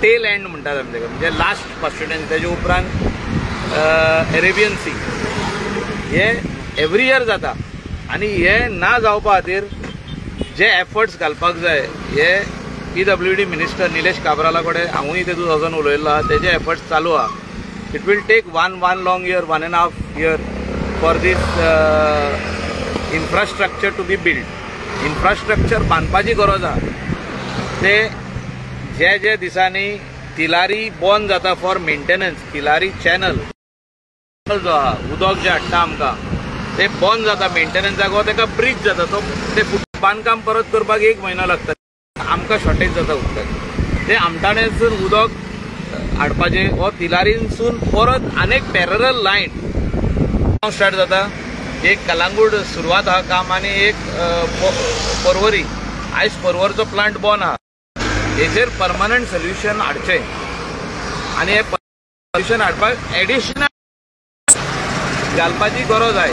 Tail end म्हणटात आमी ताका, म्हणजे लास्ट कॉन्स्टिट्युएन्सी. तेजे उपरांत अरेबियन सी हे एवरी इयर जाता. आनी हे ना जावपा खातीर जे एफर्ट्स घालपाक जाय हे PWD मिनिस्टर निलेश काब्राला कडेन हांवूय तेतूंत वचून उलयल्लो आहा. तेजे एफर्ट्स चालू आहा. It will take one long year, 1.5 year for this infrastructure to be build. Infrastructure बांदपाची गरज आहा. ते जे दिसांनी तिलारी बंद जाता फॉर मेंटेनन्स, तिलारी चॅनल जो आहा उदक जे हाडटा आमकां ते बंद जाता मेंटेनन्साक, वो तेका ब्रीज जाता. तो ते बांदकाम परत करपाक 1 म्हयनो लागता. आमकां शॉर्टेज जाता उदकाची. ते आमटाणेसून उदक हाडपाचे वो तिलारीसून परत आनीक पॅरलल लायन स्टार्ट जाता. एक कलांगूट सुरवात हा काम आनी एक पर्वरी. आयज पर्वरचो प्लांट बंद आहा. हेचेर परमनंट सोल्युशन हाडचें आनी हे सोल्युशन हाडपाक एडिशनल घालपाची गरज आहे.